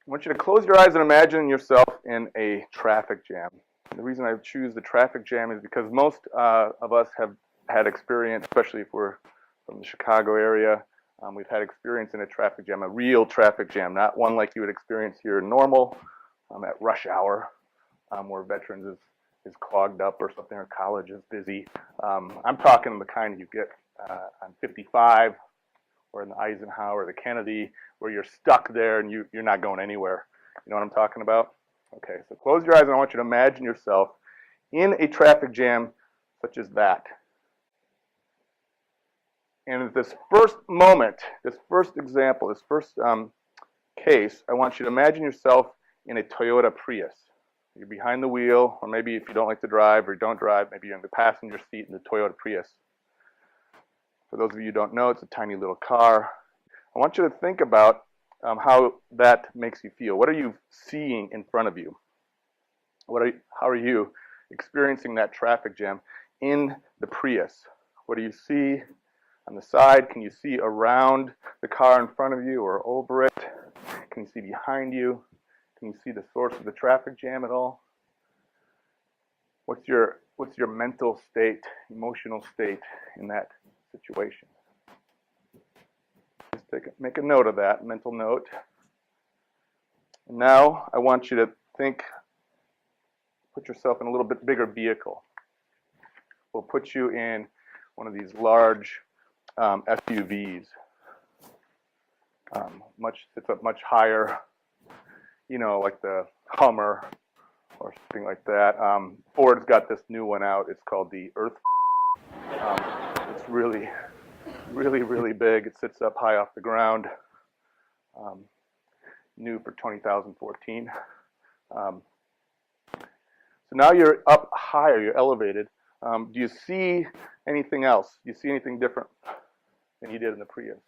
I want you to close your eyes and imagine yourself in a traffic jam. The reason I choose the traffic jam is because most of us have had experience, especially if we're from the Chicago area. We've had experience in a traffic jam, a real traffic jam, not one like you would experience here in normal at rush hour, where veterans is clogged up or something, or college is busy. I'm talking the kind you get on 55 or in the Eisenhower or the Kennedy, where you're stuck there and you're not going anywhere. You know what I'm talking about? Okay, so close your eyes and I want you to imagine yourself in a traffic jam such as that. And at this first moment, this first example, this first case, I want you to imagine yourself in a Toyota Prius. You're behind the wheel, or maybe if you don't like to drive or don't drive, maybe you're in the passenger seat in the Toyota Prius. For those of you who don't know, it's a tiny little car. I want you to think about how that makes you feel. What are you seeing in front of you? How are you experiencing that traffic jam in the Prius? What do you see on the side? Can you see around the car in front of you or over it? Can you see behind you? Can you see the source of the traffic jam at all? What's your mental state, emotional state in that situation? Just make a note of that, mental note. And now I want you to put yourself in a little bit bigger vehicle. We'll put you in one of these large SUVs. It's up much higher, you know, like the Hummer or something like that. Ford's got this new one out. It's called the Earth. It's really, really, really big. It sits up high off the ground. New for 2014. So now you're up higher. You're elevated. Do you see anything else? Do you see anything different than you did in the Prius?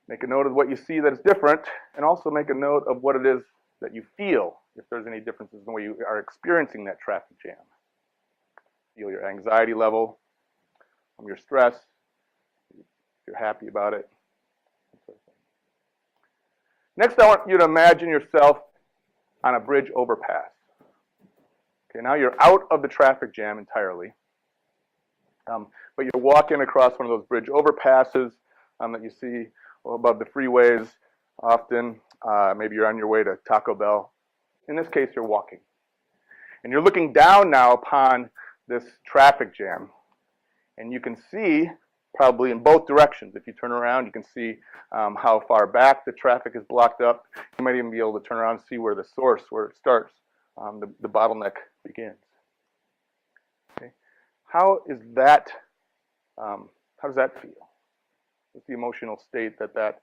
Make a note of what you see that is different, and also make a note of what it is that you feel, if there's any differences in the way you are experiencing that traffic jam. Feel your anxiety level, your stress, if you're happy about it. Next, I want you to imagine yourself on a bridge overpass. Okay, now you're out of the traffic jam entirely, but you're walking across one of those bridge overpasses that you see above the freeways often. Maybe you're on your way to Taco Bell. In this case, you're walking. And you're looking down now upon this traffic jam. And you can see, probably in both directions, if you turn around, you can see how far back the traffic is blocked up. You might even be able to turn around and see where the source, where it starts, the bottleneck begins. Okay. How does that feel? What's the emotional state that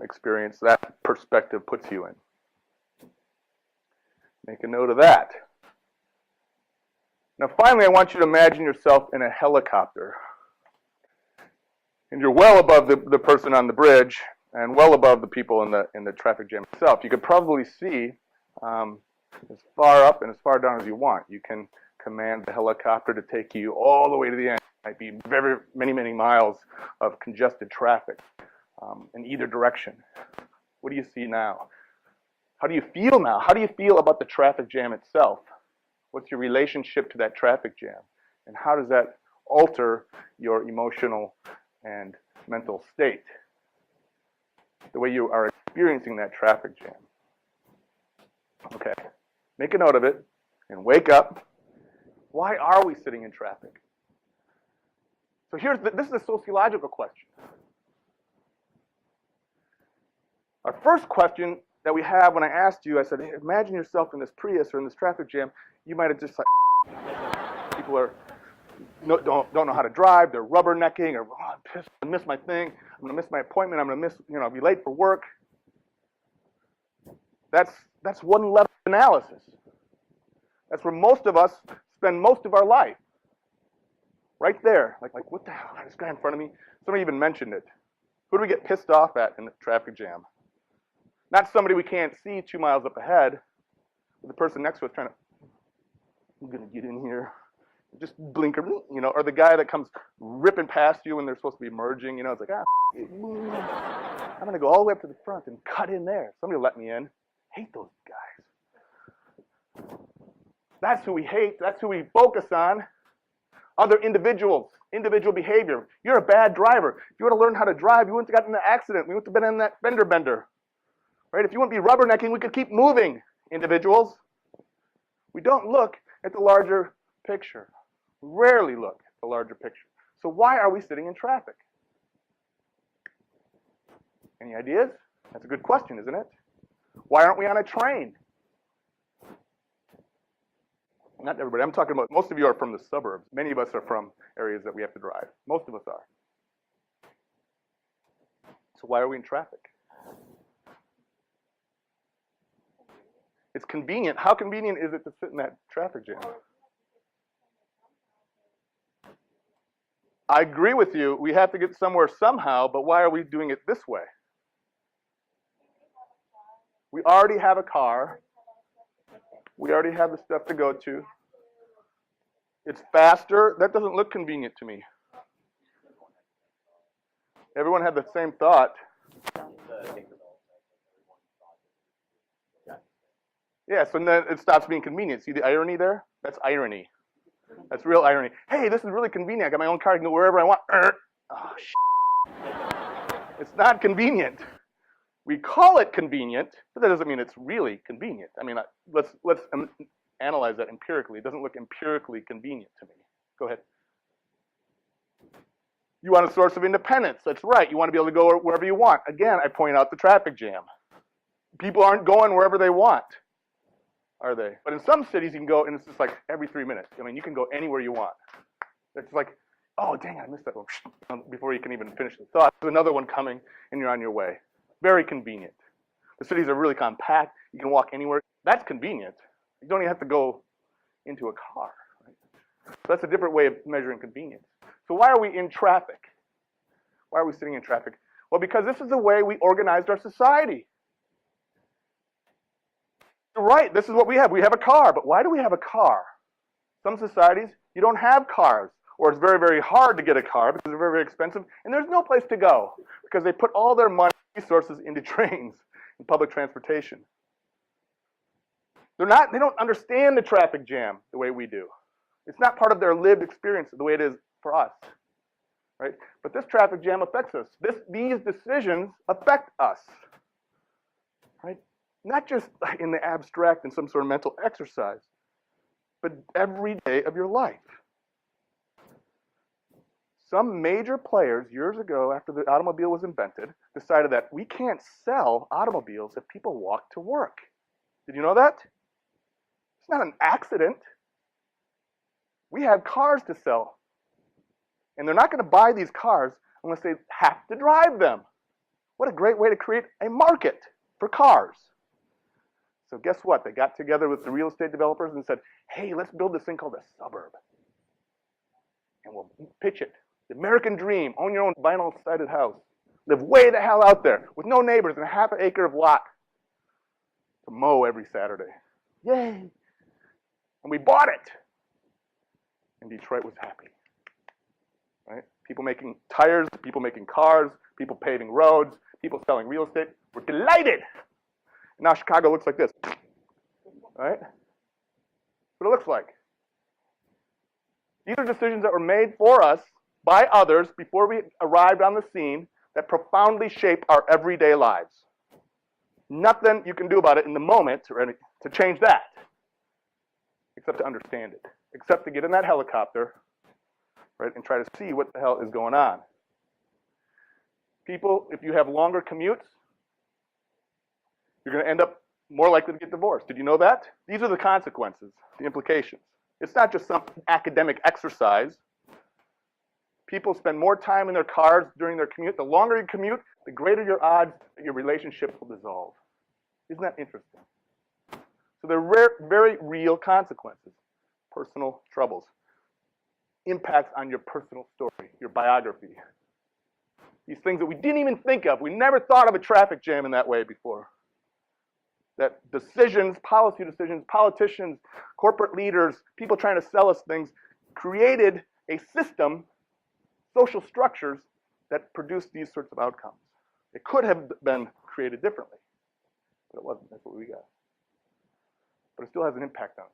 experience, that perspective puts you in? Make a note of that. Now finally, I want you to imagine yourself in a helicopter. And you're well above the person on the bridge and well above the people in the traffic jam itself. You could probably see as far up and as far down as you want. You can command the helicopter to take you all the way to the end. It might be very many miles of congested traffic in either direction. What do you see now? How do you feel now? How do you feel about the traffic jam itself? What's your relationship to that traffic jam? And how does that alter your emotional and mental state? The way you are experiencing that traffic jam. Okay, make a note of it and wake up. Why are we sitting in traffic? So this is a sociological question. Our first question that we have, when I asked you, I said, hey, imagine yourself in this Prius or in this traffic jam. You might have just like, people don't know how to drive. They're rubbernecking, or oh, I'm pissed. I missed my thing. I'm going to miss my appointment. I'm going to be late for work. That's one level of analysis. That's where most of us spend most of our life. Right there. Like what the hell? This guy in front of me. Somebody even mentioned it. Who do we get pissed off at in the traffic jam? Not somebody we can't see 2 miles up ahead, but the person next to us trying to, I'm going to get in here. Just blinker, you know, or the guy that comes ripping past you when they're supposed to be merging, you know, it's like, I'm going to go all the way up to the front and cut in there. Somebody let me in. Hate those guys. That's who we hate. That's who we focus on. Other individuals, individual behavior. You're a bad driver. If you want to learn how to drive, you wouldn't have gotten in an accident. We wouldn't have been in that fender bender. Right? If you wouldn't be rubbernecking, we could keep moving, individuals. We don't look at the larger picture. We rarely look at the larger picture. So why are we sitting in traffic? Any ideas? That's a good question, isn't it? Why aren't we on a train? Not everybody. I'm talking about, most of you are from the suburbs. Many of us are from areas that we have to drive. Most of us are. So why are we in traffic? It's convenient. How convenient is it to sit in that traffic jam? I agree with you. We have to get somewhere somehow, but why are we doing it this way? We already have a car. We already have the stuff to go to. It's faster. That doesn't look convenient to me. Everyone had the same thought. Yeah, so then it stops being convenient. See the irony there? That's irony. That's real irony. Hey, this is really convenient. I got my own car. I can go wherever I want. Oh, shit. It's not convenient. We call it convenient, but that doesn't mean it's really convenient. I mean, let's analyze that empirically. It doesn't look empirically convenient to me. Go ahead. You want a source of independence. That's right. You want to be able to go wherever you want. Again, I point out the traffic jam. People aren't going wherever they want, are they? But in some cities, you can go, and it's just like every 3 minutes. I mean, you can go anywhere you want. It's like, oh, dang, I missed that one. Before you can even finish the thought, there's another one coming, and you're on your way. Very convenient. The cities are really compact. You can walk anywhere. That's convenient. You don't even have to go into a car. Right? So that's a different way of measuring convenience. So why are we in traffic? Why are we sitting in traffic? Well, because this is the way we organized our society. You're right. This is what we have. We have a car. But why do we have a car? Some societies, you don't have cars. Or it's very, very hard to get a car because they're very, very expensive. And there's no place to go because they put all their money resources into trains and public transportation. They don't understand the traffic jam the way we do. It's not part of their lived experience the way it is for us. Right? But this traffic jam affects us. These decisions affect us. Right? Not just in the abstract and some sort of mental exercise, but every day of your life. Some major players years ago, after the automobile was invented, decided that we can't sell automobiles if people walk to work. Did you know that? It's not an accident. We have cars to sell. And they're not going to buy these cars unless they have to drive them. What a great way to create a market for cars. So guess what? They got together with the real estate developers and said, hey, let's build this thing called a suburb. And we'll pitch it. The American dream, own your own vinyl-sided house. Live way the hell out there with no neighbors and a half an acre of lot to mow every Saturday. Yay! And we bought it. And Detroit was happy. Right? People making tires, people making cars, people paving roads, people selling real estate. We're delighted. And now Chicago looks like this. Right? That's what it looks like. These are decisions that were made for us by others before we arrived on the scene that profoundly shape our everyday lives. Nothing you can do about it in the moment to change that, except to understand it, except to get in that helicopter, right, and try to see what the hell is going on. People, if you have longer commutes, you're going to end up more likely to get divorced. Did you know that? These are the consequences, the implications. It's not just some academic exercise. People spend more time in their cars during their commute. The longer you commute, the greater your odds that your relationship will dissolve. Isn't that interesting? So they're very real consequences. Personal troubles. Impacts on your personal story, your biography. These things that we didn't even think of. We never thought of a traffic jam in that way before. That decisions, policy decisions, politicians, corporate leaders, people trying to sell us things created a system, social structures, that produced these sorts of outcomes. It could have been created differently, but it wasn't. That's what we got. But it still has an impact on us.